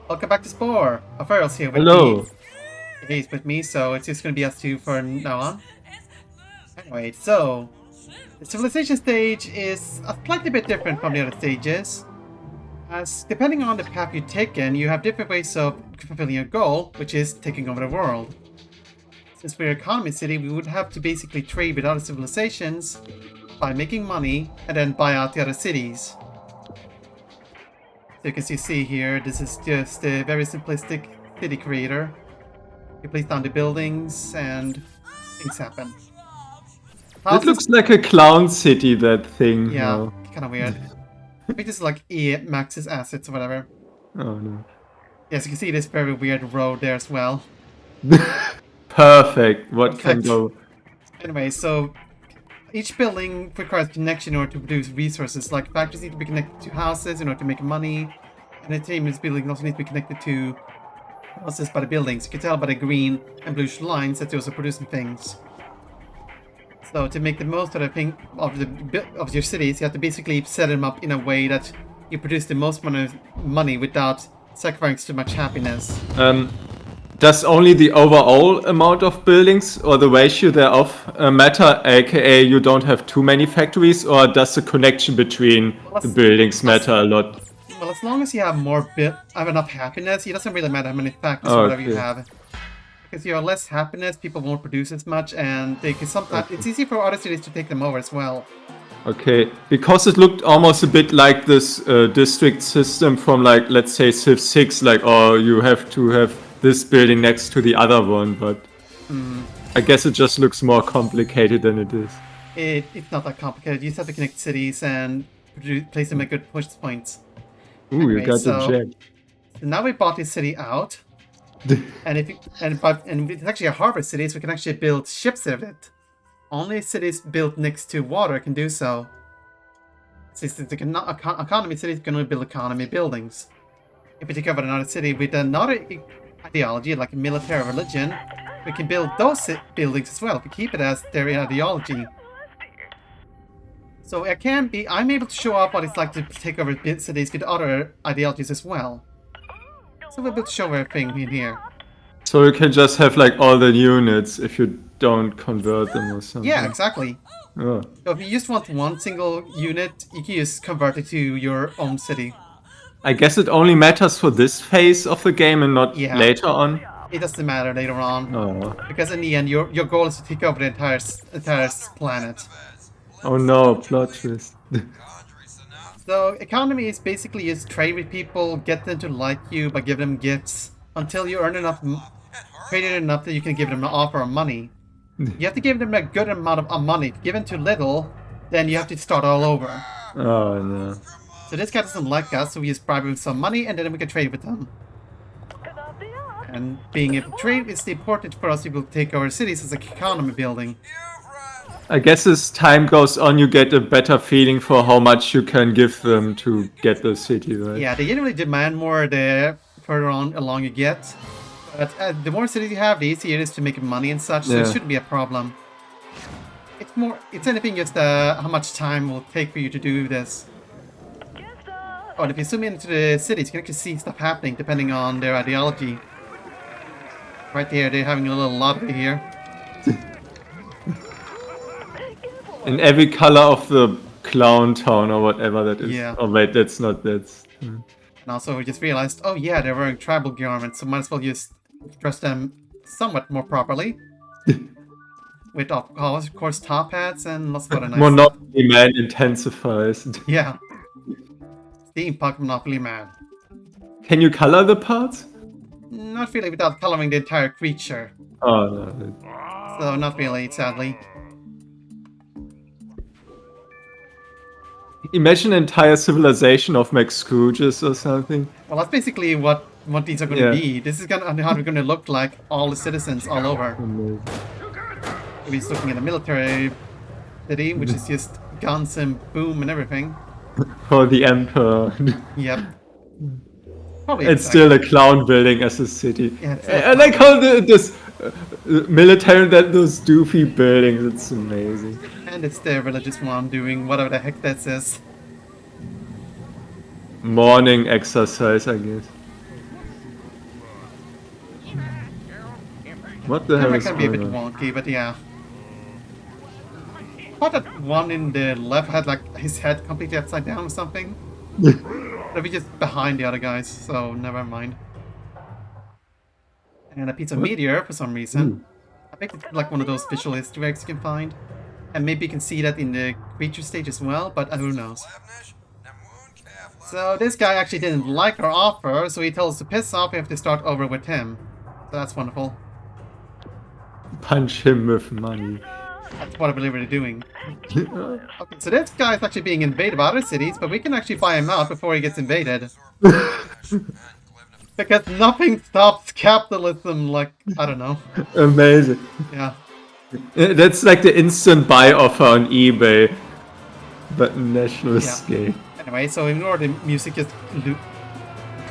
Welcome back to Spore. Arthuriel's here with me. Hello. He's with me, so it's just gonna be us two from now on. Anyway, so the civilization stage is a slightly bit different from the other stages. As depending on the path you've taken, you have different ways of fulfilling your goal, which is taking over the world. Since we're an economy city, we would have to basically trade with other civilizations by making money and then buy out the other cities. So you can see here, this is just a very simplistic city creator. You place down the buildings and things happen. It looks like a clown city, that thing. Yeah, kind of weird. I think this is like Max's assets or whatever. Oh no. Yes, you can see this very weird road there as well. Perfect. What can go? Anyway, so each building requires connection in order to produce resources. Like factories need to be connected to houses in order to make money. And entertainment buildings also need to be connected to houses by the buildings. You can tell by the green and bluish lines that they're also producing things. So to make the most of your cities, you have to basically set them up in a way that you produce the most money without sacrificing too much happiness. Does only the overall amount of buildings or the ratio thereof matter, aka you don't have too many factories, or does the connection between the buildings matter a lot? Well, as long as you have enough happiness, it doesn't really matter how many factories or whatever you have. Because you have less happiness, people won't produce as much, and they can sometimes it's easy for other cities to take them over as well. Okay, because it looked almost a bit like this district system from, like, let's say Civ 6, like, oh, you have to have this building next to the other one, but I guess it just looks more complicated than it is. It's not that complicated. You just have to connect cities and place them at good push points. Ooh, anyway, you got the jet. So now we bought this city out. and it's actually a harbor city, so we can actually build ships of it. Only cities built next to water can do so. Since the economy cities can only build economy buildings. If we take over another city with another ideology, like a military religion, we can build those buildings as well. If we keep it as their ideology. So I'm able to show off what it's like to take over cities with other ideologies as well. So we're able to show everything in here. So you can just have like all the units if you don't convert them or something. Yeah, exactly. Oh. So if you just want one single unit, you can just convert it to your own city. I guess it only matters for this phase of the game and not later on. It doesn't matter later on. Oh. Because in the end, your goal is to take over the entire planet. Oh no, plot twist. So economy is basically just trade with people, get them to like you by giving them gifts until you earn enough, trade enough that you can give them an offer of money. You have to give them a good amount of money. If you give them too little, then you have to start all over. Oh no. So this guy doesn't like us, so we just bribe him some money and then we can trade with them. And being able to trade is important for us to be able to take over cities as an economy building. I guess as time goes on, you get a better feeling for how much you can give them to get the city, right? Yeah, they generally demand more the further along you get. But the more cities you have, the easier it is to make money and such, so it shouldn't be a problem. It's anything just how much time will take for you to do this. Oh, and if you zoom into the cities, you can actually see stuff happening depending on their ideology. Right there, they're having a little lottery here. In every color of the clown town or whatever that is. Yeah. Oh wait, that's not that. And also we just realized, oh yeah, they're wearing tribal garments, so might as well just dress them somewhat more properly. With of course top hats and lots of other nice Monopoly Man intensifies. Yeah. Steampunk Monopoly Man. Can you color the parts? Not really, without coloring the entire creature. Oh no. So not really, sadly. Imagine an entire civilization of Max Scrooges or something. Well, that's basically what these are going to be. This is how they're going to look like, all the citizens all over. Amazing. We're just looking at a military city, which is just guns and boom and everything. For the Emperor. Yep. Probably it's still a clown building as a city. Yeah, and I call this military those doofy buildings. It's amazing. And it's the religious one doing whatever the heck that is. Morning exercise, I guess. What the hell Camera is can be a bit going on? wonky, but yeah. I thought that one in the left had like his head completely upside down or something. But we just behind the other guys, so never mind. And a piece of What? meteor for some reason. Ooh. I think it's like one of those visual Easter eggs you can find. And maybe you can see that in the creature stage as well, but who knows. So this guy actually didn't like our offer, so he told us to piss off. We have to start over with him. So that's wonderful. Punch him with money. That's what I believe we're doing. Okay, so this guy is actually being invaded by other cities, but we can actually buy him out before he gets invaded. Because nothing stops capitalism, like, I don't know. Amazing. Yeah. That's like the instant buy offer on eBay, but national scale. Anyway, so ignore the music just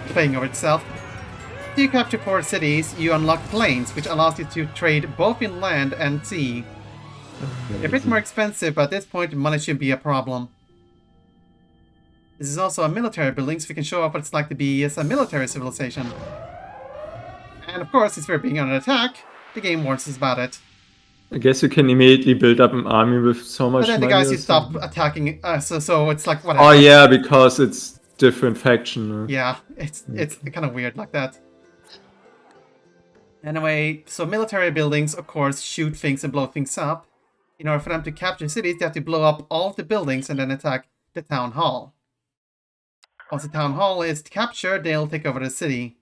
playing over itself. If you capture 4 cities, you unlock planes, which allows you to trade both in land and sea. They're a bit more expensive, but at this point, money shouldn't be a problem. This is also a military building, so we can show off what it's like to be as a military civilization. And of course, since we're being under attack, the game warns us about it. I guess you can immediately build up an army with so much But then the money. guys you stop attacking us, so it's like whatever. Oh yeah, because it's different faction. Yeah, it's kind of weird like that. Anyway, so military buildings, of course, shoot things and blow things up. In order for them to capture cities, they have to blow up all of the buildings and then attack the town hall. Once the town hall is captured, they'll take over the city.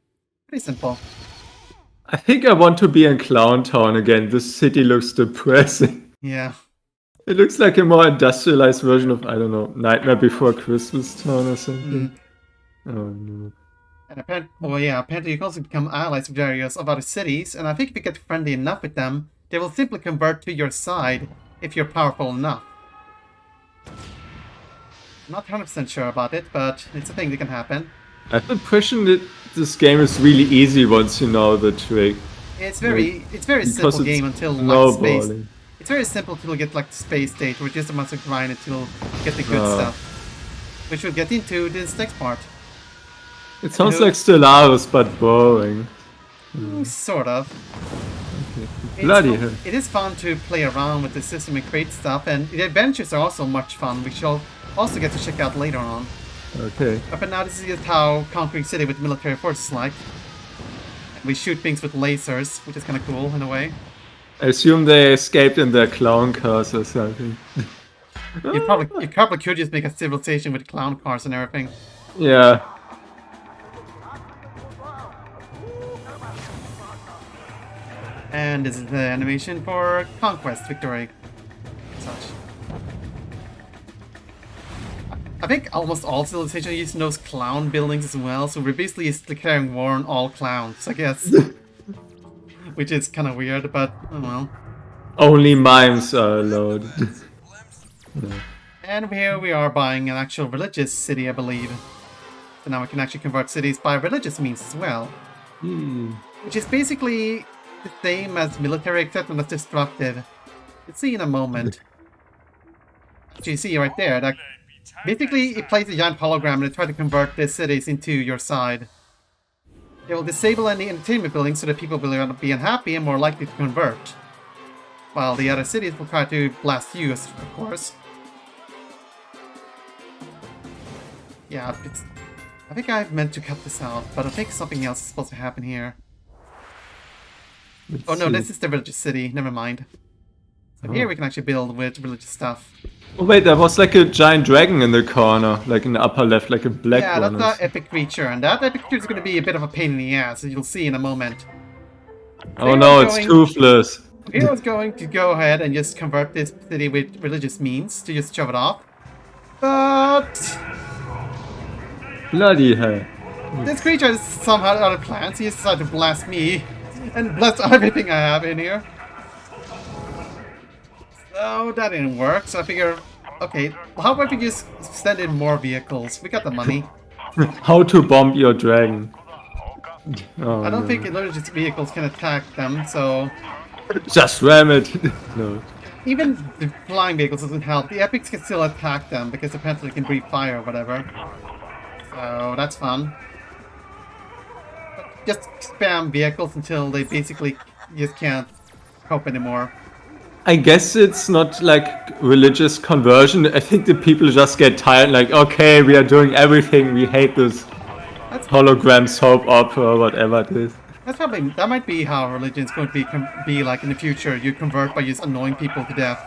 Pretty simple. I think I want to be in Clown Town again. This city looks depressing. Yeah. It looks like a more industrialized version of, I don't know, Nightmare Before Christmas Town or something. Oh no. And apparently you can also become allies with areas of other cities, and I think if you get friendly enough with them, they will simply convert to your side if you're powerful enough. I'm not 100% sure about it, but it's a thing that can happen. I have the impression that this game is really easy once you know the trick. It's very simple game until like space. It's very simple until you get like the space state, where you just must grind until you get the good stuff. Which we'll get into this next part. It sounds like Stellaris, but boring. Sort of. Okay. Bloody hell. It is fun to play around with the system and create stuff, and the adventures are also much fun, which you'll also get to check out later on. Okay. But now this is just how conquering city with military forces is like. And we shoot things with lasers, which is kind of cool in a way. I assume they escaped in their clown cars or something. You probably could just make a civilization with clown cars and everything. Yeah. And this is the animation for Conquest Victory. Such. I think almost all civilizations are using those clown buildings as well, so we're basically just declaring war on all clowns, I guess. Which is kind of weird, but oh well. Only mimes are allowed. No. And here we are buying an actual religious city, I believe. So now we can actually convert cities by religious means as well. Which is basically the same as military, except less destructive. You'll see in a moment. So you see right there, that basically it plays a giant hologram and they try to convert the cities into your side. It will disable any entertainment buildings so that people will be unhappy and more likely to convert. While the other cities will try to blast you, of course. Yeah, I think I meant to cut this out, but I think something else is supposed to happen here. Oh no, this is the religious city, never mind. So here we can actually build with religious stuff. Oh wait, there was like a giant dragon in the corner, like in the upper left, like a black one. Yeah, that's that epic creature, and that epic creature is going to be a bit of a pain in the ass, as you'll see in a moment. Oh no, it's toothless. He was going to go ahead and just convert this city with religious means, to just shove it off. But bloody hell. This creature has somehow other plans. He decided to blast me and blast everything I have in here. So that didn't work, so I figure, okay, how about we just send in more vehicles? We got the money. How to bomb your dragon. Oh, I don't think religious vehicles can attack them, so... Just ram it! No. Even the flying vehicles doesn't help. The epics can still attack them, because apparently they can breathe fire or whatever. So that's fun. But just spam vehicles until they basically you just can't cope anymore. I guess it's not like religious conversion. I think the people just get tired, like, okay, we are doing everything, we hate this That's hologram soap opera or whatever it is. that might be how religion's going to be like in the future. You convert by just annoying people to death.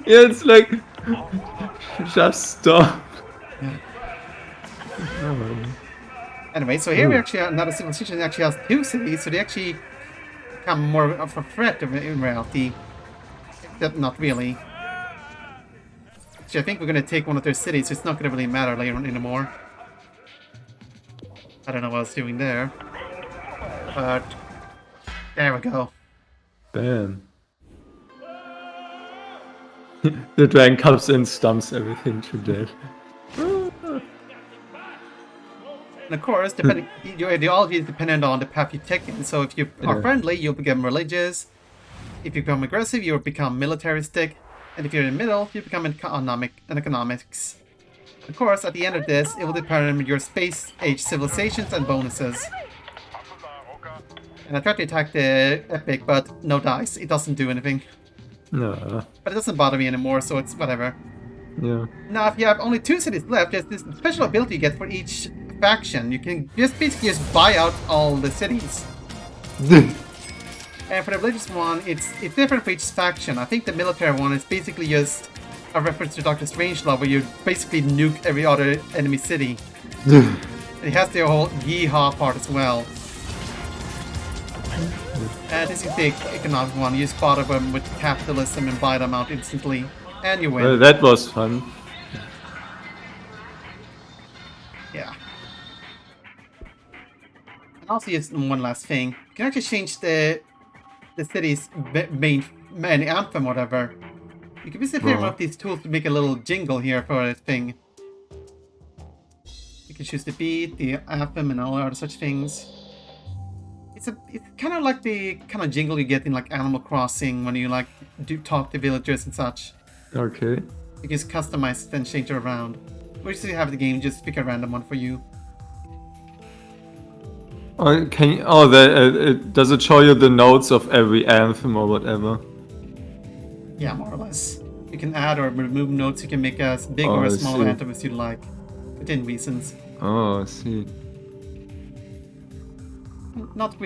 Yeah, it's like, just stop. Yeah. Anyway, so here we actually have another civilization that actually has 2 cities, so they actually become more of a threat in reality. Except not really. So I think we're gonna take one of their cities, so it's not gonna really matter later on anymore. I don't know what I was doing there. But there we go. Bam. The dragon comes in, stumps everything to death. And of course, depending, your ideology is dependent on the path you take in. So if you are friendly, you'll become religious. If you become aggressive, you'll become militaristic. And if you're in the middle, you become economics. Of course, at the end of this, it will determine your space-age civilizations and bonuses. And I tried to attack the epic, but no dice. It doesn't do anything. No. But it doesn't bother me anymore, so it's whatever. Yeah. Now, if you have only 2 cities left, there's this special ability you get for each faction. You can just basically just buy out all the cities. And for the religious one, it's different for each faction. I think the military one is basically just a reference to Doctor Strangelove, where you basically nuke every other enemy city. And it has the whole yeehaw part as well. And this is the economic one. You just bother them with capitalism and buy them out instantly. And you win. Well, that was fun. Yeah. And also, just one last thing. You can actually change the city's main anthem, whatever. You can basically remove these tools to make a little jingle here for a thing. You can choose the beat, the anthem, and all other such things. It's kind of like the kind of jingle you get in like Animal Crossing when you like talk to villagers and such. Okay. You can just customize it and change it around. Or just have the game just pick a random one for you. Oh, does it show you the notes of every anthem or whatever? Yeah, more or less. You can add or remove notes. You can make as big or as small anthem as you like, within reasons. Oh, I see. Not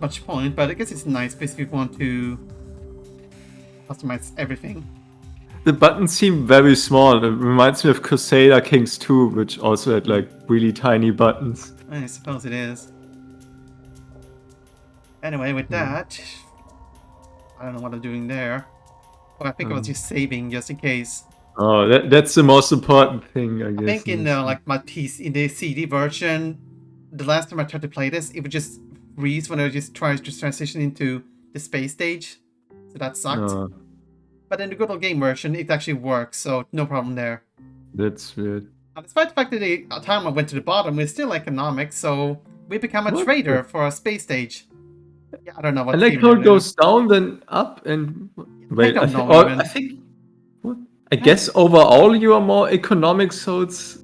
much point, but I guess it's nice if you want to customize everything. The buttons seem very small. It reminds me of Crusader Kings 2, which also had like really tiny buttons. I suppose it is. Anyway, with that, I don't know what I'm doing there. Oh, I think I was just saving just in case. Oh, that's the most important thing, I guess. I think in like my PC, in the CD version, the last time I tried to play this, it would just freeze when I just tried to transition into the space stage. So that sucked. But in the good old game version, it actually works, so no problem there. That's weird. Now, despite the fact that the time I went to the bottom, we're still economic, so we become a trader for a space stage. Yeah, I don't know what. I like how it goes down, then up, and wait. I think. What? I guess overall you are more economic, so it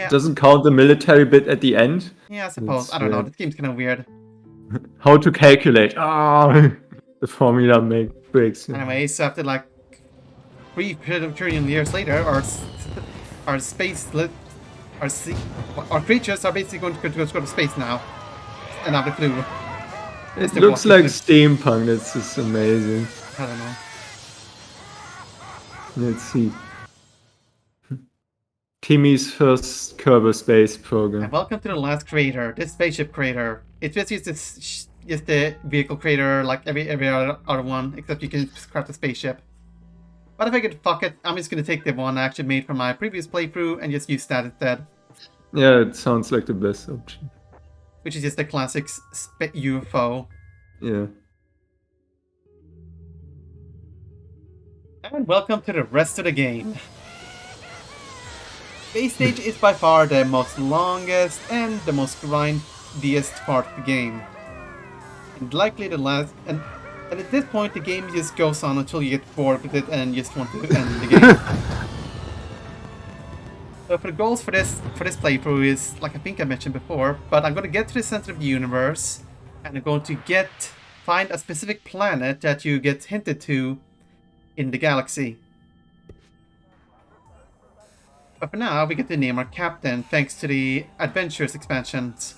doesn't count the military bit at the end. Yeah, I suppose. I don't know. This game's kind of weird. How to calculate? The formula breaks. Anyway, so after like 3 trillion years later, our creatures are basically going to go to space now. And have the clue. It looks like steampunk. That's just amazing. I don't know. Let's see. Timmy's first Kerbal Space program. And welcome to the last crater, this spaceship crater. It's just the vehicle crater like every other one, except you can craft a spaceship. But I figured, fuck it, I'm just gonna take the one I actually made from my previous playthrough and just use that instead. Yeah, it sounds like the best option. Which is just the classic UFO. Yeah. And welcome to the rest of the game. Space stage is by far the most longest and the most grindiest part of the game. And likely the last... And at this point the game just goes on until you get bored with it and just want to end the game. So for the goals for this playthrough is, like I think I mentioned before, but I'm going to get to the center of the universe, and I'm going to find a specific planet that you get hinted to in the galaxy. But for now, we get to name our captain thanks to the Adventures expansions.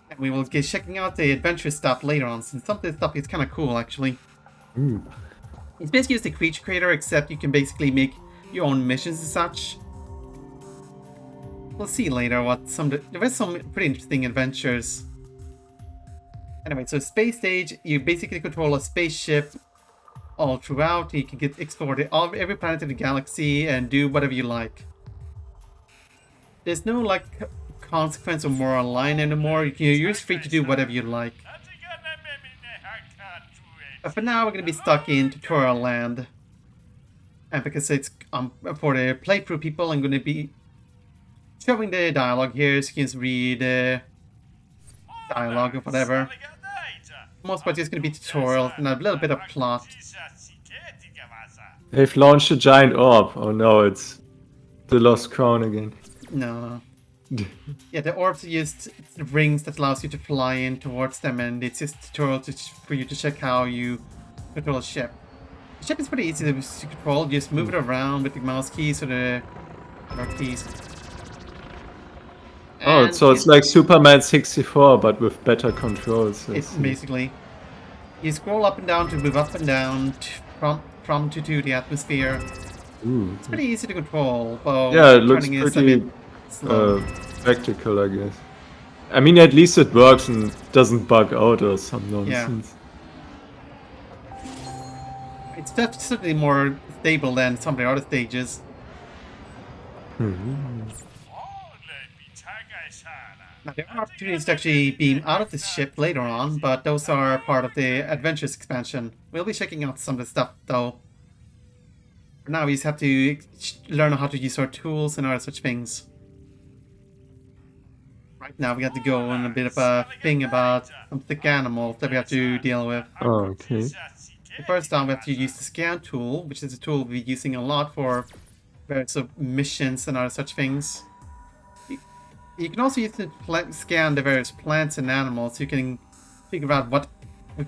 And we will get checking out the adventure stuff later on, since some of this stuff is kind of cool, actually. Ooh. It's basically just a creature creator, except you can basically make your own missions and such. We'll see later what there is some pretty interesting adventures. Anyway, so space stage, you basically control a spaceship all throughout. You can explore every planet in the galaxy and do whatever you like. There's no like consequence or moral line anymore. You're just free to do whatever you like. But for now, we're going to be stuck in tutorial land. And because it's for the playthrough people, I'm going to be showing the dialogue here, so you can just read dialogue or whatever. For the most part, it's going to be tutorials and a little bit of plot. They've launched a giant orb. Oh no, it's the Lost Crown again. No. Yeah, the orbs are just rings that allows you to fly in towards them, and it's just tutorial for you to check how you control a ship. The ship is pretty easy to control. You just move it around with the mouse keys or the keys. Oh, so it's like Superman 64, but with better controls. It's basically, you scroll up and down to move up and down from to the atmosphere. Ooh. It's pretty easy to control. But Yeah, it looks pretty practical, I guess. I mean, at least it works and doesn't bug out or some nonsense. Yeah. It's definitely more stable than some of the other stages. Now, there are opportunities to actually beam out of this ship later on, but those are part of the Adventures expansion. We'll be checking out some of the stuff, though. For now, we just have to learn how to use our tools and other such things. Right now, we have to go on a bit of a thing about some thick animals that we have to deal with. Oh, okay. So first down, we have to use the scan tool, which is a tool we'll be using a lot for various missions and other such things. You can also use it to scan the various plants and animals, so you can figure out what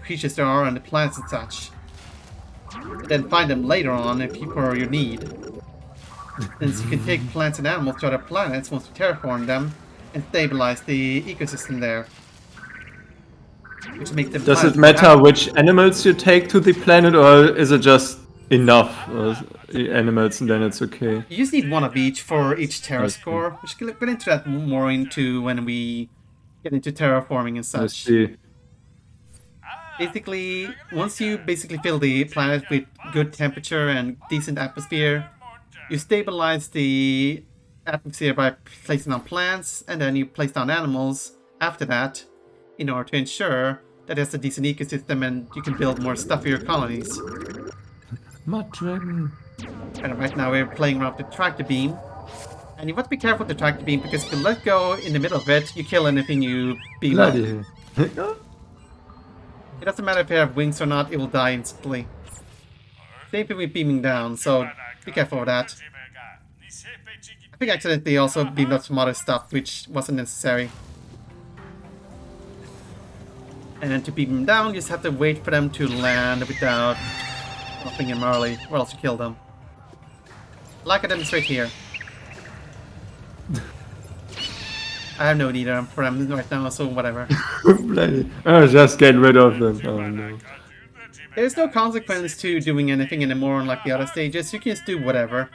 creatures there are on the plants and such. And then find them later on for your need. Since you can take plants and animals to other planets once you terraform them and stabilize the ecosystem there. Which makes them Does it matter which animals you take to the planet, or is it just enough animals and then it's okay? You just need one of each for each Terra score, which we'll get into that more into when we get into terraforming and such. I see. Basically, once you fill the planet with good temperature and decent atmosphere, you stabilize the atmosphere by placing down plants, and then you place down animals after that in order to ensure that there's a decent ecosystem and you can build more stuff for your colonies. Mud Dragon. And right now we're playing around with the tractor beam. And you have to be careful with the tractor beam, because if you let go in the middle of it, you kill anything you beam up. It doesn't matter if you have wings or not, it will die instantly. Same thing with beaming down, so be careful with that. I think I accidentally also beamed up some other stuff, which wasn't necessary. And then to beam them down, you just have to wait for them to land without dropping them early, or else you kill them. Like I demonstrate here. I have no need for them right now, so whatever. Oh, just get rid of them. Oh, no. There's no consequence to doing anything anymore unlike the other stages. You can just do whatever.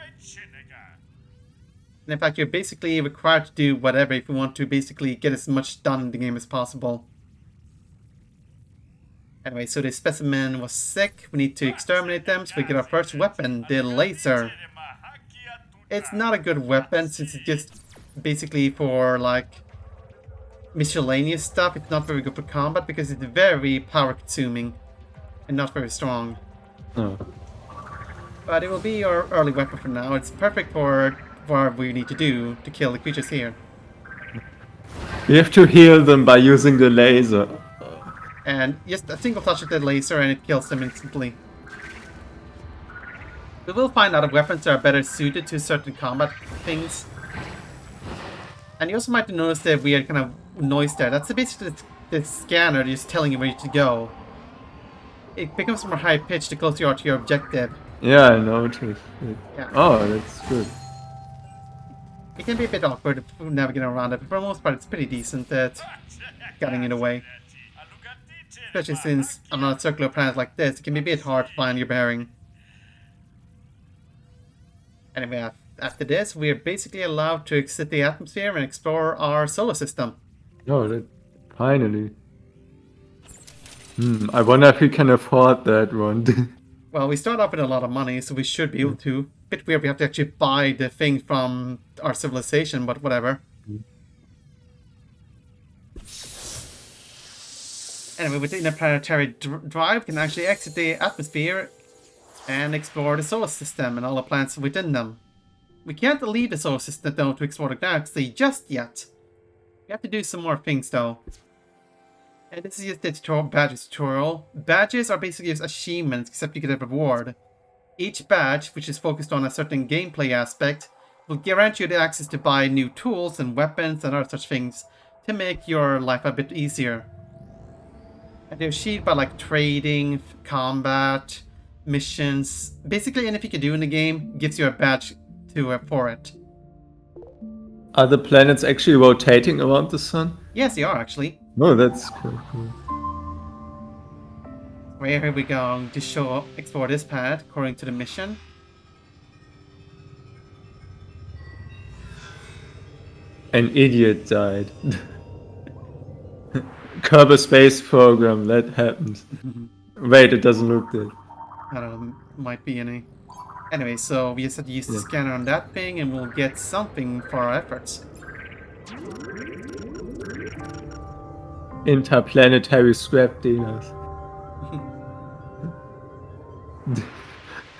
And in fact, you're basically required to do whatever if you want to basically get as much done in the game as possible. Anyway, so the specimen was sick. We need to exterminate them, so we get our first weapon, the laser. It's not a good weapon since it's just basically for like miscellaneous stuff. It's not very good for combat because it's very power consuming and not very strong. Oh. But it will be our early weapon for now. It's perfect for what we need to do to kill the creatures here. You have to heal them by using the laser. And just a single touch of the laser and it kills them instantly. We will find other weapons that are better suited to certain combat things. And you also might notice the weird kind of noise there. That's basically the scanner just telling you where you to go. It becomes more high-pitched the closer you are to your objective. Yeah, I noticed it. Yeah. Oh, that's good. It can be a bit awkward navigating around it, but for the most part it's pretty decent at getting in the way. Especially since on a circular planet like this, it can be a bit hard to find your bearing. Anyway, after this, we are basically allowed to exit the atmosphere and explore our solar system. Oh, that finally. I wonder if we can afford that one. Well, we start off with a lot of money, so we should be able to. Bit weird, we have to actually buy the thing from our civilization, but whatever. Anyway, with the interplanetary drive, we can actually exit the atmosphere and explore the solar system and all the planets within them. We can't leave the solar system though to explore the galaxy just yet. We have to do some more things though. And this is just the tutorial, badges tutorial. Badges are basically just achievements, except you get a reward. Each badge, which is focused on a certain gameplay aspect, will grant you the access to buy new tools and weapons and other such things to make your life a bit easier. And they're achieved by like trading, combat, missions. Basically anything you can do in the game gives you a badge for it. Are the planets actually rotating around the sun? Yes, they are actually. Oh, that's cool. Where are we going to explore this planet according to the mission? An idiot died. Kerbal Space Program, that happens. Wait, it doesn't look good. I don't know, might be any. Anyway, so we just have to use the scanner on that thing and we'll get something for our efforts. Interplanetary scrap dealers.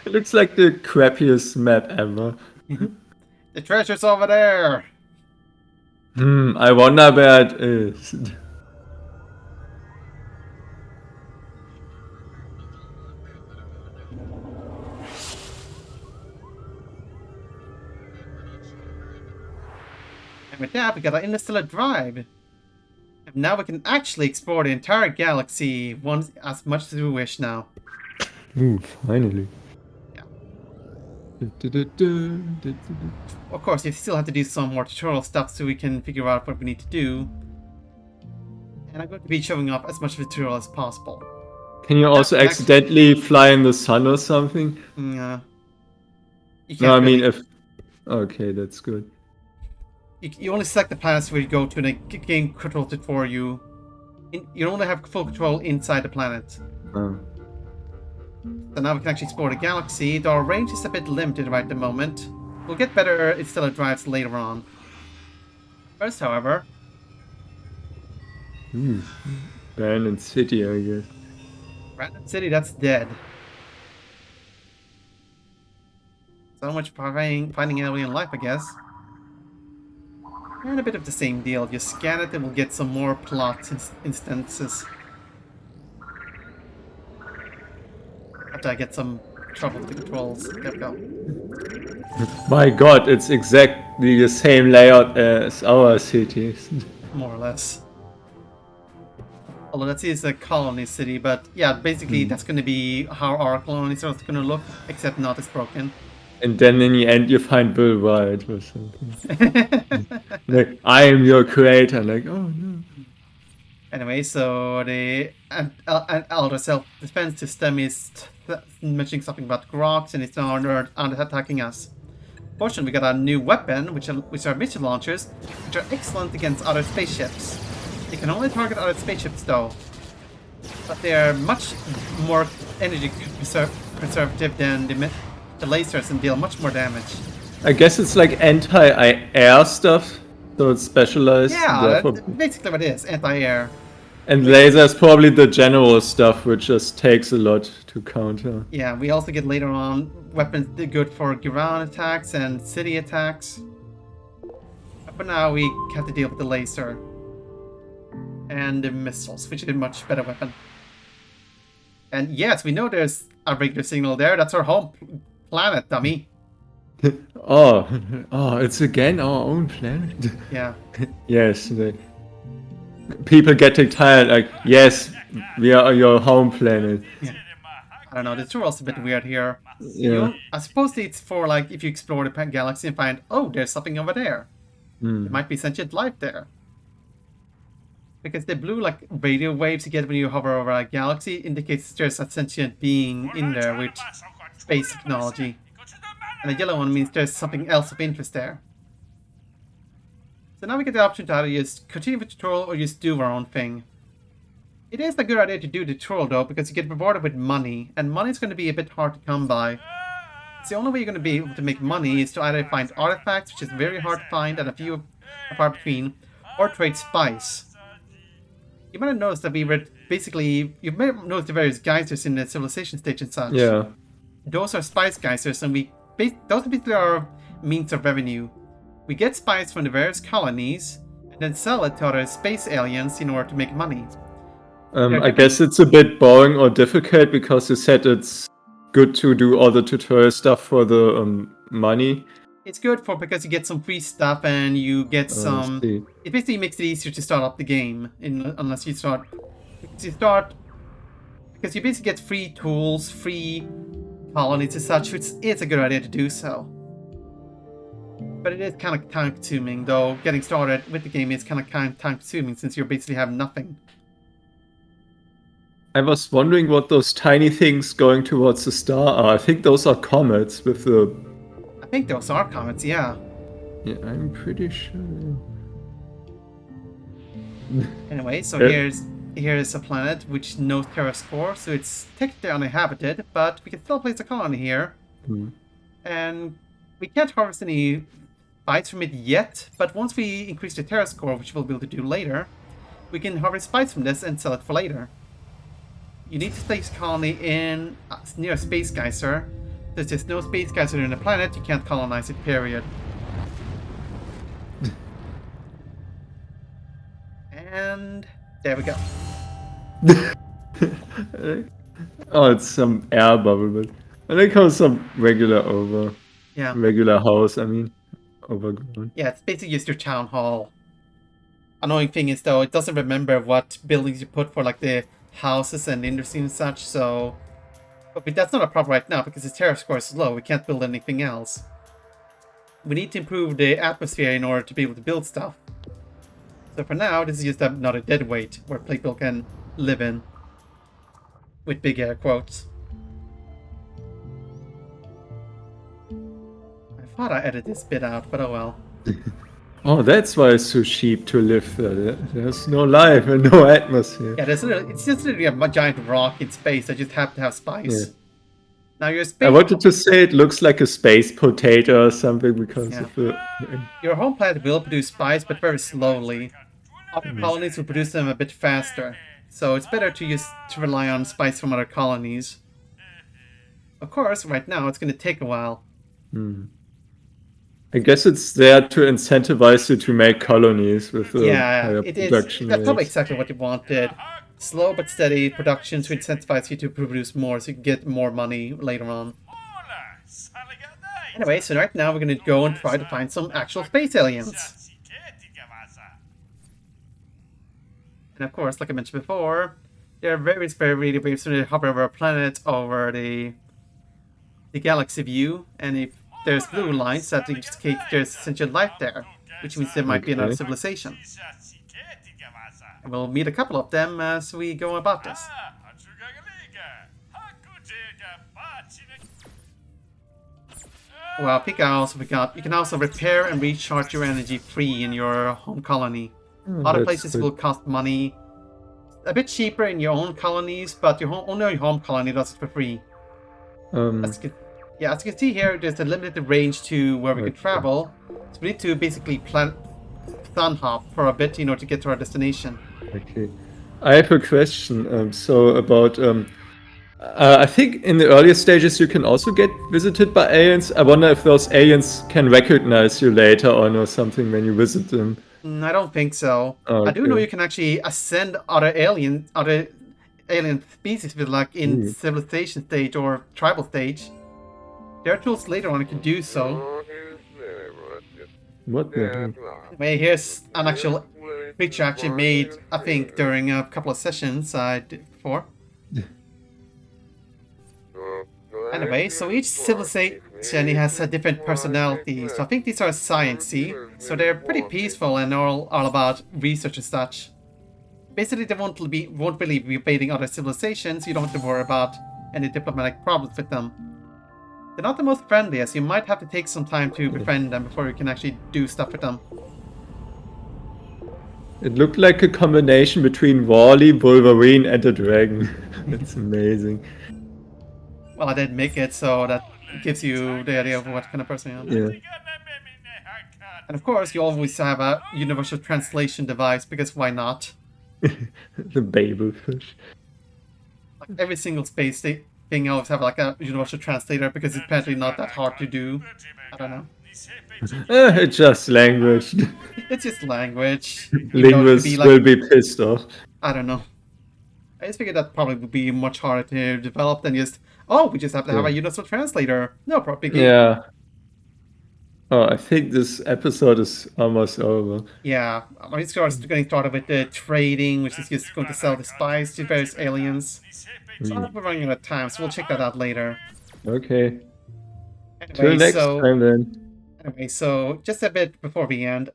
It looks like the crappiest map ever. The treasure's over there! I wonder where it is. And with that, we got our interstellar drive. And now we can actually explore the entire galaxy once as much as we wish now. Ooh, finally. Yeah. Of course, you still have to do some more tutorial stuff so we can figure out what we need to do. And I'm going to be showing off as much of the tutorial as possible. Can you also accidentally fly in the sun or something? Yeah. No, I mean if... Okay, that's good. You only select the planets where you go to and the game controls it for you. You only have full control inside the planet. Oh. So now we can actually explore the galaxy, though our range is a bit limited right at the moment. We'll get better interstellar drives later on. First, however... Abandoned city, I guess. Random city, that's dead. So much for finding alien life, I guess. And a bit of the same deal. You scan it and we'll get some more plot instances. After I get some trouble with the controls. There we go. My god, it's exactly the same layout as our cities. More or less. Although let's see, it's a colony city, but yeah, basically that's going to be how our colonies are going to look, except not as broken. And then in the end you find Bill White or something. Like, I am your creator. Like, oh no. Anyway, so the Elder self-defense system is mentioning something about Grox, and it's now attacking us. Fortunately, we got a new weapon, which are missile launchers, which are excellent against other spaceships. They can only target other spaceships though, but they are much more energy conservative than the lasers and deal much more damage. I guess it's like anti-air stuff, so it's specialized. Yeah, basically what it is, anti-air. And laser is probably the general stuff, which just takes a lot to counter. Yeah, we also get later on weapons good for ground attacks and city attacks. But now we have to deal with the laser. And the missiles, which is a much better weapon. And yes, we know there's a regular signal there. That's our home planet, dummy. Oh, it's again our own planet. Yeah. Yes, people getting tired. Like, yes, we are your home planet. Yeah. I don't know, the tour's a bit weird here. Yeah. I suppose it's for like if you explore the galaxy and find, oh, there's something over there. There might be sentient life there. Because the blue like radio waves you get when you hover over a galaxy indicates there's a sentient being in there with space technology. And the yellow one means there's something else of interest there. So now we get the option to either just continue with the tutorial or just do our own thing. It is a good idea to do the tutorial though, because you get rewarded with money, and money is going to be a bit hard to come by. So the only way you're going to be able to make money is to either find artifacts, which is very hard to find and a few far between, or trade spice. You might have noticed that we were basically, you may have noticed the various geysers in the civilization stage and such. Yeah. Those are spice geysers, and those are basically our means of revenue. We get spice from the various colonies, and then sell it to other space aliens in order to make money. I guess it's a bit boring or difficult because you said it's good to do all the tutorial stuff for the money. It's good because you get some free stuff and you get some. It basically makes it easier to start up the game, unless you start. Because you basically get free tools, free colonies and such. Which it's a good idea to do so. But it is kind of time-consuming, though. Getting started with the game is kind of time-consuming since you basically have nothing. I was wondering what those tiny things going towards the star are. I think those are comets with the... I think those are comets, yeah. Yeah, I'm pretty sure. Anyway, so here's a planet which knows Terra Spore, so it's technically uninhabited, but we can still place a colony here. And we can't harvest any spice from it yet, but once we increase the Terra score, which we'll be able to do later, we can harvest spice from this and sell it for later. You need to place a colony in near a space geyser. Since there's no space geyser in the planet, you can't colonize it, period. And there we go. Oh, it's some air bubble, but I think how some regular house, I mean, overgrown. Yeah, it's basically just your town hall. Annoying thing is though, it doesn't remember what buildings you put for like the houses and industry and such, so... But that's not a problem right now because the Terra score is low, we can't build anything else. We need to improve the atmosphere in order to be able to build stuff. So for now, this is just another dead weight where people can live in. With big air quotes. I thought I edited this bit out, but oh well. Oh, that's why it's so cheap to live there. There's no life and no atmosphere. Yeah, it's just literally a giant rock in space that just happen to have spice. Yeah. Now your space... I wanted to say it looks like a space potato or something because of the... Your home planet will produce spice, but very slowly. Other colonies will produce them a bit faster. So it's better to rely on spice from other colonies. Of course, right now it's going to take a while. I guess it's there to incentivize you to make colonies with higher production that's probably rates. exactly what you wanted. Slow but steady production to incentivize you to produce more so you can get more money later on. Anyway, so right now we're going to go and try to find some actual space aliens. And of course, like I mentioned before, there are various radio waves when they hover over a planet over the galaxy view, and if there's blue lines, that indicates there's sentient life there, which means there might be another civilization. And we'll meet a couple of them as we go about this. Well, I also forgot, you can also repair and recharge your energy free in your home colony. Other places will cost money. A bit cheaper in your own colonies, but only your home colony does it for free. As you can see here, there's a limited range to where we can travel. So we need to basically sun hop for a bit in order to get to our destination. Okay. I have a question. So about... I think in the earlier stages you can also get visited by aliens. I wonder if those aliens can recognize you later on or something when you visit them. I don't think so. Okay. I do know you can actually ascend other alien species with like in civilization stage or tribal stage. There are tools later on you can do so. What the heck? Anyway, here's an actual creature actually made, I think, during a couple of sessions I did before. Anyway, so each civilization has a different personality, so I think these are sciencey, so they're pretty peaceful and all about research and such. Basically, they won't really be invading other civilizations, you don't have to worry about any diplomatic problems with them. They're not the most friendly, as you might have to take some time to befriend them before you can actually do stuff with them. It looked like a combination between Wall-E, Wolverine, and a dragon. That's amazing. Well, I did make it, so that gives you the idea of what kind of person I am. Yeah. And of course, you always have a universal translation device, because why not? The babelfish. Like every single space thing always have like a universal translator, because it's apparently not that hard to do. I don't know. It's just language. It's just language. Linguists will be pissed off. I don't know. I just figured that probably would be much harder to develop than just, oh, we just have to have a universal translator. No problem. Yeah. Oh, I think this episode is almost over. Yeah, I'm just getting started with the trading, which is just going to sell the spies to various aliens. So we're running out of time, so we'll check that out later. Okay. Anyway, Till next time then. Anyway, so just a bit before we end,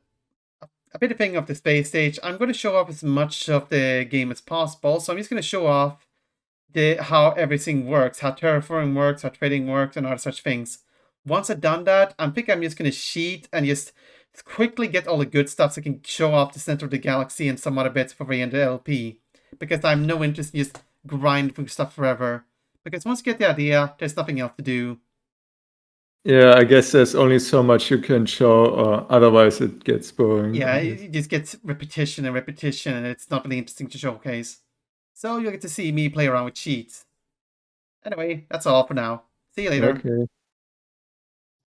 a bit of thing of the space stage. I'm going to show off as much of the game as possible, so I'm just going to show off how everything works, how terraforming works, how trading works, and other such things. Once I've done that, I think I'm just going to cheat and just quickly get all the good stuff so I can show off the center of the galaxy and some other bits before we end the LP. Because I have no interest in just grinding through stuff forever. Because once you get the idea, there's nothing else to do. Yeah, I guess there's only so much you can show, or otherwise it gets boring. Yeah, it just gets repetition, and it's not really interesting to showcase. So you'll get to see me play around with cheats. Anyway, that's all for now. See you later. Okay.